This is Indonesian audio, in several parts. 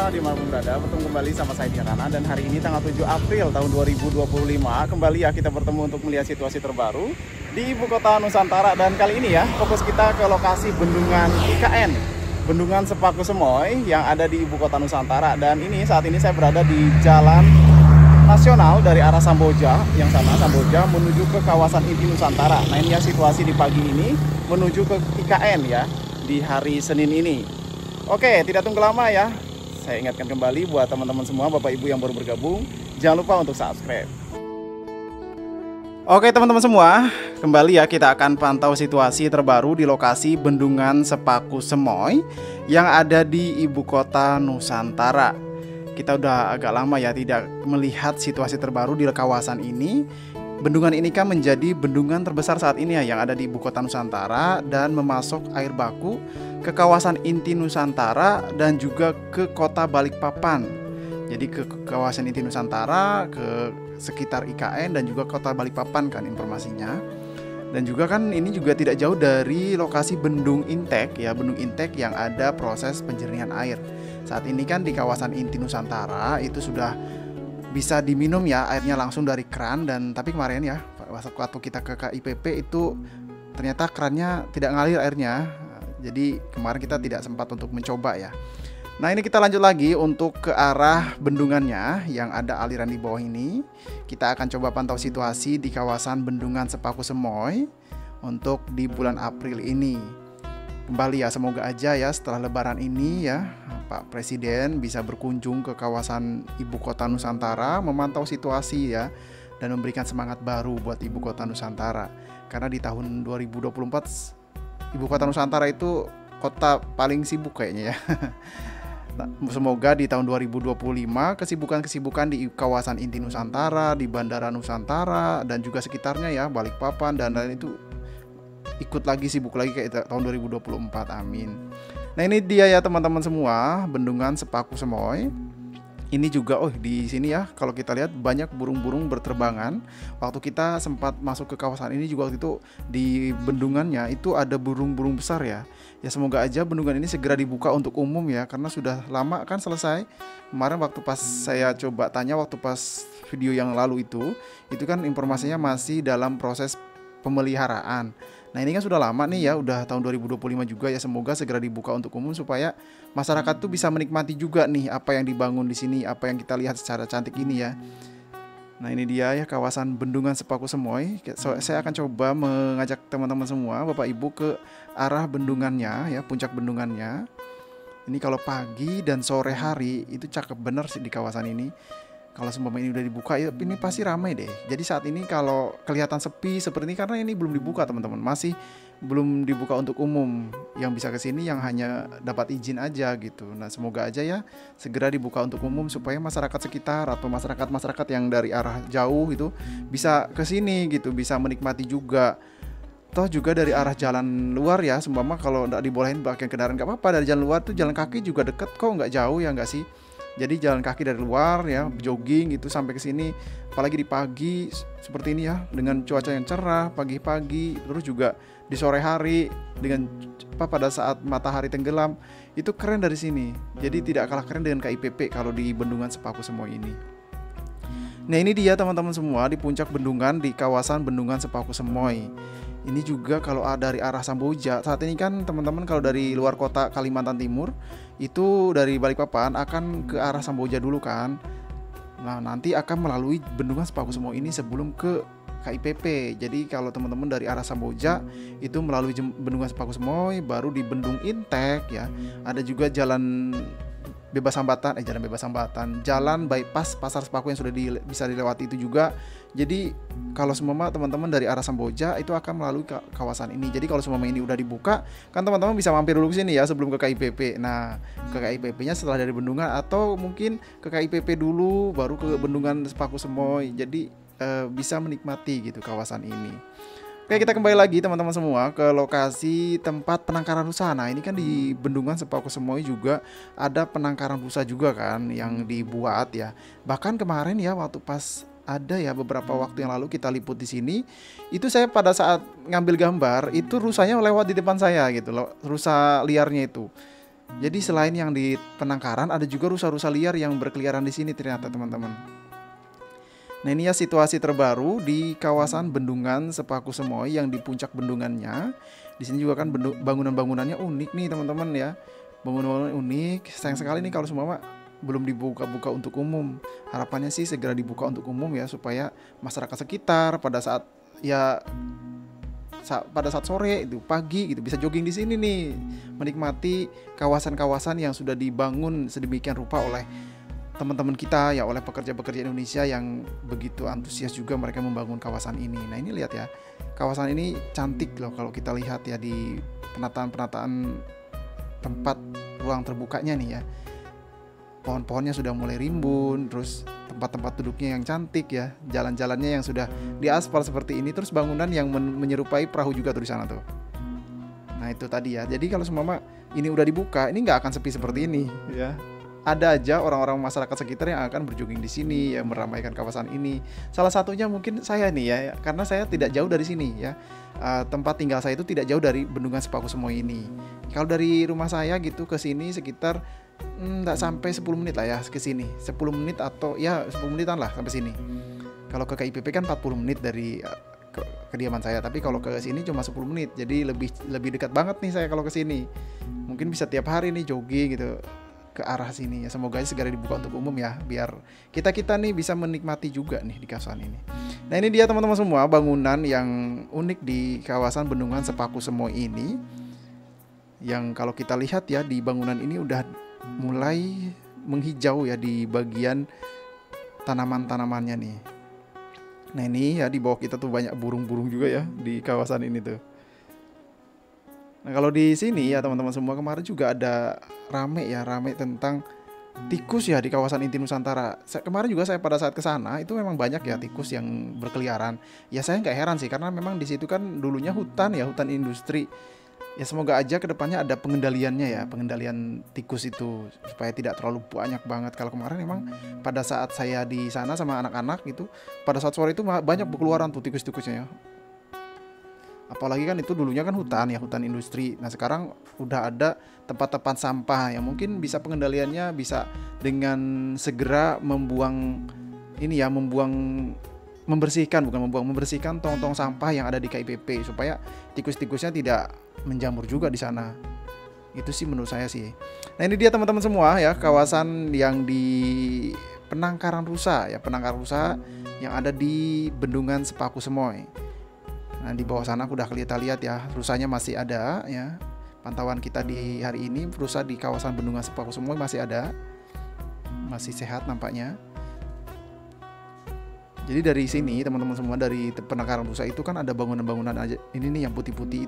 semua dimanapun berada, bertemu kembali sama saya Diana. Dan hari ini tanggal 7 April tahun 2025, kembali ya kita bertemu untuk melihat situasi terbaru di ibu kota Nusantara. Dan kali ini ya fokus kita ke lokasi bendungan IKN, Bendungan Sepaku Semoy yang ada di ibu kota Nusantara. Dan ini saat ini saya berada di jalan nasional dari arah Samboja, yang sana Samboja menuju ke kawasan inti Nusantara. Nah ini ya situasi di pagi ini menuju ke IKN ya di hari Senin ini. Oke, tidak tunggu lama ya. Saya ingatkan kembali buat teman-teman semua, Bapak Ibu yang baru bergabung, jangan lupa untuk subscribe. Oke teman-teman semua, kembali ya kita akan pantau situasi terbaru di lokasi Bendungan Sepaku Semoy yang ada di ibu kota Nusantara. Kita udah agak lama ya tidak melihat situasi terbaru di kawasan ini. Bendungan ini kan menjadi bendungan terbesar saat ini ya yang ada di ibu kota Nusantara dan memasok air baku ke kawasan inti Nusantara dan juga ke kota Balikpapan. Jadi ke kawasan inti Nusantara, ke sekitar IKN dan juga kota Balikpapan kan informasinya. Dan juga kan ini juga tidak jauh dari lokasi Bendung Intek ya, Bendung Intek yang ada proses penjernihan air. Saat ini kan di kawasan inti Nusantara itu sudah bisa diminum ya airnya langsung dari keran. Dan tapi kemarin ya waktu kita ke KIPP itu ternyata kerannya tidak ngalir airnya. Jadi kemarin kita tidak sempat untuk mencoba ya. Nah ini kita lanjut lagi untuk ke arah bendungannya yang ada aliran di bawah ini. Kita akan coba pantau situasi di kawasan Bendungan Sepaku Semoy untuk di bulan April ini. Kembali ya, semoga aja ya setelah lebaran ini ya Pak Presiden bisa berkunjung ke kawasan ibu kota Nusantara, memantau situasi ya, dan memberikan semangat baru buat ibu kota Nusantara. Karena di tahun 2024 ibu kota Nusantara itu kota paling sibuk kayaknya ya. Semoga di tahun 2025 kesibukan-kesibukan di kawasan inti Nusantara, di Bandara Nusantara dan juga sekitarnya ya, Balikpapan dan lain itu ikut lagi sibuk lagi kayak tahun 2024. Amin. Nah ini dia ya teman-teman semua, Bendungan Sepaku Semoy. Ini juga di sini ya kalau kita lihat banyak burung-burung berterbangan. Waktu kita sempat masuk ke kawasan ini juga waktu itu di bendungannya itu ada burung-burung besar ya. Ya semoga aja bendungan ini segera dibuka untuk umum ya, karena sudah lama kan selesai. Kemarin waktu pas saya coba tanya waktu pas video yang lalu itu kan informasinya masih dalam proses pemeliharaan. Nah ini kan sudah lama nih ya, udah tahun 2025 juga ya, semoga segera dibuka untuk umum supaya masyarakat tuh bisa menikmati juga nih apa yang dibangun di sini, apa yang kita lihat secara cantik ini ya. Nah ini dia ya kawasan Bendungan Sepaku Semoy. Saya akan coba mengajak teman-teman semua, Bapak Ibu ke arah bendungannya ya, puncak bendungannya. Ini kalau pagi dan sore hari itu cakep bener sih di kawasan ini. Kalau semua ini udah dibuka ya ini pasti ramai deh. Jadi saat ini kalau kelihatan sepi seperti ini karena ini belum dibuka teman-teman, masih belum dibuka untuk umum. Yang bisa ke sini yang hanya dapat izin aja gitu. Nah semoga aja ya segera dibuka untuk umum supaya masyarakat sekitar atau masyarakat yang dari arah jauh itu bisa ke sini gitu, bisa menikmati juga. Toh juga dari arah jalan luar ya, seumpama kalau nggak dibolehin pakai kendaraan nggak apa-apa, dari jalan luar tuh jalan kaki juga deket kok, nggak jauh ya nggak sih. Jadi jalan kaki dari luar ya, jogging gitu sampai ke sini, apalagi di pagi seperti ini ya, dengan cuaca yang cerah pagi-pagi, terus juga di sore hari dengan pada saat matahari tenggelam, itu keren dari sini. Jadi tidak kalah keren dengan KIPP kalau di Bendungan Sepaku Semoy ini. Nah ini dia teman-teman semua di puncak bendungan di kawasan Bendungan Sepaku Semoy. Ini juga kalau dari arah Samboja, saat ini kan teman-teman kalau dari luar kota Kalimantan Timur itu dari Balikpapan akan ke arah Samboja dulu kan. Nah nanti akan melalui Bendungan Sepaku Semoy ini sebelum ke KIPP. Jadi kalau teman-teman dari arah Samboja itu melalui Bendungan Sepaku Semoy, baru di Bendung Intek ya. Ada juga jalan jalan bypass Pasar Sepaku yang sudah bisa dilewati itu juga. Jadi kalau semua teman-teman dari arah Samboja itu akan melalui kawasan ini. Jadi kalau semua ini udah dibuka kan teman-teman bisa mampir dulu ke sini ya sebelum ke KIPP. Nah ke KIPP-nya setelah dari Bendungan atau mungkin ke KIPP dulu baru ke Bendungan Sepaku Semoy. Jadi bisa menikmati gitu kawasan ini. Oke, kita kembali lagi teman-teman semua ke lokasi tempat penangkaran rusa. Nah ini kan di Bendungan Sepaku Semoy juga ada penangkaran rusa juga kan yang dibuat ya. Bahkan kemarin ya waktu pas ada ya beberapa waktu yang lalu kita liput di sini, itu saya pada saat ngambil gambar itu rusanya lewat di depan saya gitu loh, rusa liarnya itu. Jadi selain yang di penangkaran, ada juga rusa-rusa liar yang berkeliaran di sini ternyata teman-teman. Nah ini ya situasi terbaru di kawasan Bendungan Sepaku Semoy yang di puncak bendungannya. Di sini juga kan bangunan-bangunannya unik nih teman-teman ya. Bangunan-bangunan unik. Sayang sekali nih kalau semua belum dibuka-buka untuk umum. Harapannya sih segera dibuka untuk umum ya, supaya masyarakat sekitar pada saat sore itu pagi gitu bisa jogging di sini nih, menikmati kawasan-kawasan yang sudah dibangun sedemikian rupa oleh teman-teman kita ya, oleh pekerja-pekerja Indonesia yang begitu antusias juga mereka membangun kawasan ini. Nah ini lihat ya, kawasan ini cantik loh kalau kita lihat ya di penataan tempat ruang terbukanya nih ya. Pohon-pohonnya sudah mulai rimbun, terus tempat-tempat duduknya yang cantik ya, jalan-jalannya yang sudah diaspal seperti ini, terus bangunan yang menyerupai perahu juga tuh di sana tuh. Nah itu tadi ya. Jadi kalau semua ini udah dibuka, ini nggak akan sepi seperti ini ya. Ada aja orang-orang masyarakat sekitar yang akan berjogging di sini ya, meramaikan kawasan ini. Salah satunya mungkin saya nih ya, karena saya tidak jauh dari sini ya. Tempat tinggal saya itu tidak jauh dari Bendungan Sepaku Semoy ini. Kalau dari rumah saya gitu ke sini sekitar nggak sampai 10 menit lah ya ke sini. 10 menit atau ya 10 menitan lah sampai sini. Kalau ke KIPP kan 40 menit dari kediaman saya, tapi kalau ke sini cuma 10 menit. Jadi lebih dekat banget nih saya kalau ke sini. Mungkin bisa tiap hari nih jogging gitu ke arah sini ya. Semoga segera dibuka untuk umum ya, biar kita nih bisa menikmati juga nih di kawasan ini. Nah ini dia teman-teman semua, bangunan yang unik di kawasan Bendungan Sepaku Semoy ini, yang kalau kita lihat ya di bangunan ini udah mulai menghijau ya di bagian tanaman-tanamannya nih. Nah ini ya di bawah kita tuh banyak burung-burung juga ya di kawasan ini tuh. Nah kalau di sini ya teman-teman semua, kemarin juga ada rame tentang tikus ya di kawasan inti Nusantara. Kemarin juga saya pada saat ke sana itu memang banyak ya tikus yang berkeliaran. Ya saya nggak heran sih, karena memang di situ kan dulunya hutan industri. Ya semoga aja kedepannya ada pengendaliannya ya, pengendalian tikus itu supaya tidak terlalu banyak banget. Kalau kemarin memang pada saat saya di sana sama anak-anak itu, pada saat sore itu banyak berkeluaran tuh tikus-tikusnya ya. Apalagi kan itu dulunya kan hutan industri. Nah sekarang udah ada tempat-tempat sampah yang mungkin bisa pengendaliannya bisa dengan segera membersihkan tong-tong sampah yang ada di KIPP supaya tikus-tikusnya tidak menjamur juga di sana. Itu sih menurut saya sih. Nah ini dia teman-teman semua ya, kawasan yang di penangkaran rusa yang ada di Bendungan Sepaku Semoy. Nah di bawah sana aku udah kita lihat ya, rusanya masih ada ya. Pantauan kita di hari ini, rusa di kawasan Bendungan Sepaku Semoy masih ada, masih sehat nampaknya. Jadi dari sini teman-teman semua, dari penangkaran rusa itu kan ada bangunan-bangunan aja. Ini nih yang putih-putih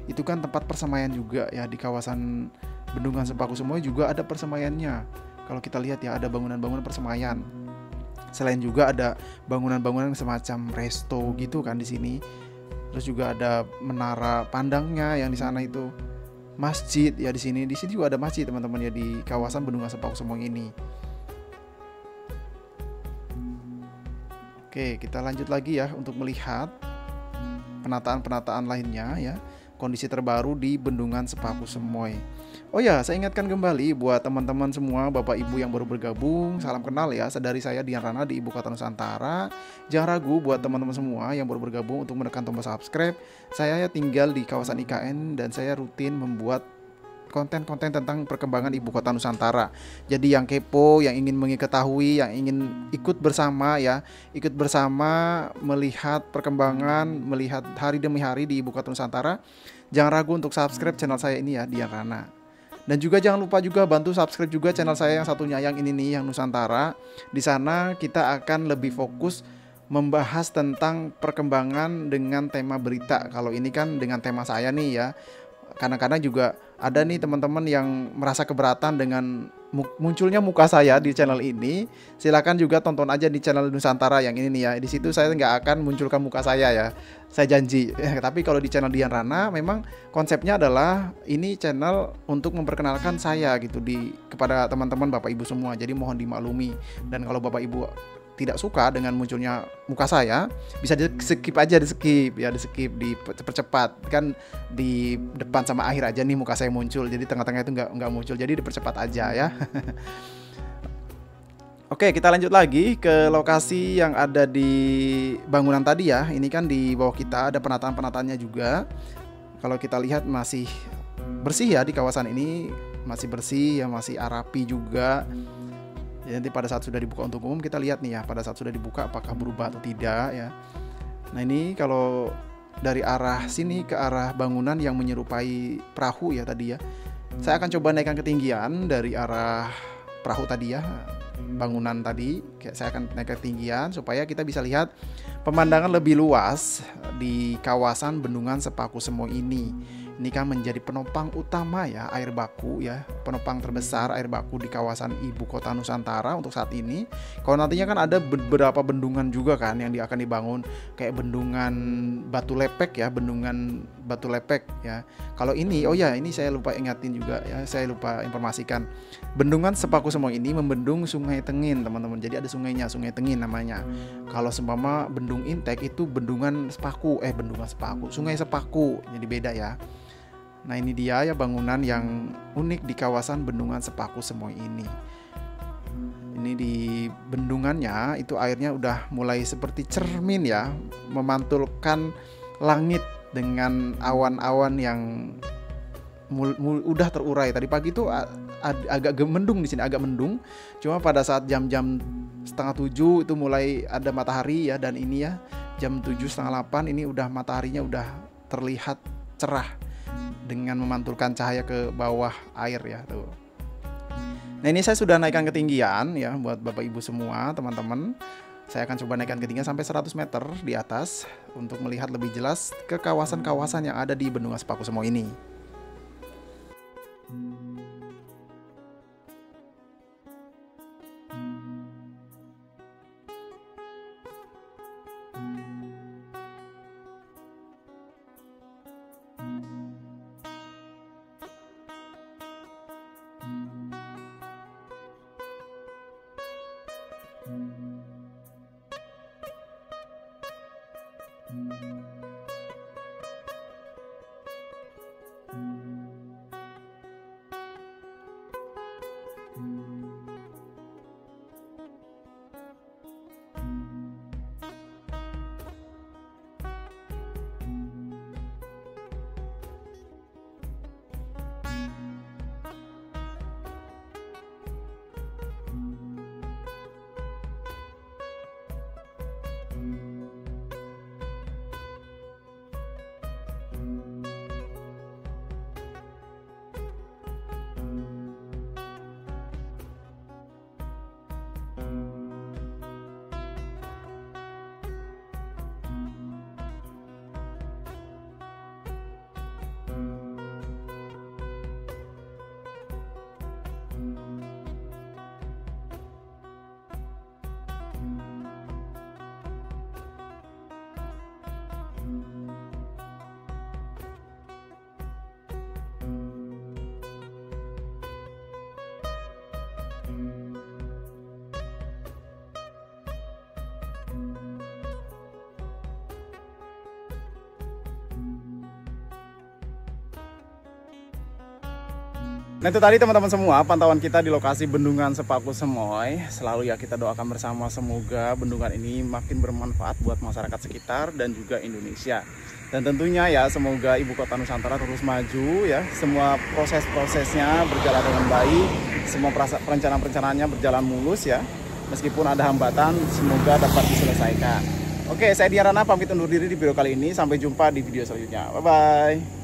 itu kan tempat persemaian juga ya, di kawasan Bendungan Sepaku Semoy juga ada persemaiannya. Kalau kita lihat ya ada bangunan-bangunan persemaian. Selain juga ada bangunan-bangunan semacam resto gitu kan di sini. Terus juga ada menara pandangnya yang di sana itu. Masjid ya di sini juga ada masjid teman-teman ya di kawasan Bendungan Sepaku Semoy ini. Oke, kita lanjut lagi ya untuk melihat penataan-penataan lainnya ya. Kondisi terbaru di Bendungan Sepaku Semoy. Oh ya, saya ingatkan kembali buat teman-teman semua, Bapak Ibu yang baru bergabung, salam kenal ya. Dari saya Dian Rana di Ibu Kota Nusantara. Jangan ragu buat teman-teman semua yang baru bergabung untuk menekan tombol subscribe. Saya tinggal di kawasan IKN dan saya rutin membuat konten-konten tentang perkembangan Ibu Kota Nusantara. Jadi yang kepo, yang ingin mengetahui, yang ingin ikut bersama melihat perkembangan, melihat hari demi hari di Ibu Kota Nusantara, jangan ragu untuk subscribe channel saya ini ya, Dian Rana. Dan juga jangan lupa juga bantu subscribe juga channel saya yang satunya, yang ini nih, yang Nusantara. Di sana kita akan lebih fokus membahas tentang perkembangan dengan tema berita. Kalau ini kan dengan tema saya nih ya. Kadang-kadang juga ada nih teman-teman yang merasa keberatan dengan munculnya muka saya di channel ini. Silakan juga tonton aja di channel Nusantara yang ini nih ya. Di situ saya nggak akan munculkan muka saya ya, saya janji. Tapi kalau di channel Dian Rana memang konsepnya adalah ini channel untuk memperkenalkan saya gitu kepada teman-teman Bapak Ibu semua. Jadi mohon dimaklumi. Dan kalau Bapak Ibu tidak suka dengan munculnya muka saya, bisa di skip aja, di skip, dipercepat. Kan di depan sama akhir aja nih muka saya muncul, jadi tengah-tengah itu nggak muncul, jadi dipercepat aja ya. Oke, kita lanjut lagi ke lokasi yang ada di bangunan tadi ya. Ini kan di bawah kita ada penataan-penataannya juga. Kalau kita lihat masih bersih ya di kawasan ini, masih bersih ya, masih rapi juga. Ya, nanti pada saat sudah dibuka untuk umum kita lihat nih ya, pada saat sudah dibuka apakah berubah atau tidak ya. Nah ini kalau dari arah sini ke arah bangunan yang menyerupai perahu ya tadi ya, saya akan coba naikkan ketinggian dari arah perahu tadi ya, bangunan tadi. Saya akan naik ketinggian supaya kita bisa lihat pemandangan lebih luas di kawasan Bendungan Sepaku Semoy ini. Ini kan menjadi penopang utama ya, air baku ya, penopang terbesar air baku di kawasan ibu kota Nusantara untuk saat ini. Kalau nantinya kan ada beberapa bendungan juga kan yang akan dibangun, kayak bendungan Batu Lepek ya, bendungan Batu Lepek ya. Kalau ini, oh ya ini saya lupa ingatin juga ya, saya lupa informasikan. Bendungan Sepaku Semoy ini membendung Sungai Tengin teman-teman. Jadi ada sungainya, Sungai Tengin namanya. Kalau seumpama Bendung Intek itu bendungan Sepaku, Sungai Sepaku, jadi beda ya. Nah ini dia ya bangunan yang unik di kawasan Bendungan Sepaku Semoy ini. Ini di bendungannya itu airnya udah mulai seperti cermin ya, memantulkan langit dengan awan-awan yang udah terurai. Tadi pagi itu agak mendung di sini, agak mendung. Cuma pada saat jam-jam 6:30 itu mulai ada matahari ya, dan ini ya jam 7:30 ini udah mataharinya udah terlihat cerah dengan memantulkan cahaya ke bawah air ya tuh. Nah ini saya sudah naikkan ketinggian ya buat Bapak Ibu semua teman-teman. Saya akan coba naikkan ketinggian sampai 100 meter di atas untuk melihat lebih jelas ke kawasan-kawasan yang ada di Bendungan Sepaku Semoy ini. Nah itu tadi teman-teman semua pantauan kita di lokasi Bendungan Sepaku Semoy. Selalu ya kita doakan bersama semoga bendungan ini makin bermanfaat buat masyarakat sekitar dan juga Indonesia. Dan tentunya ya semoga ibu kota Nusantara terus maju ya. Semua proses-prosesnya berjalan dengan baik. Semua perencanaan-perencanaannya berjalan mulus ya. Meskipun ada hambatan semoga dapat diselesaikan. Oke, saya Diarana pamit undur diri di video kali ini. Sampai jumpa di video selanjutnya. Bye-bye.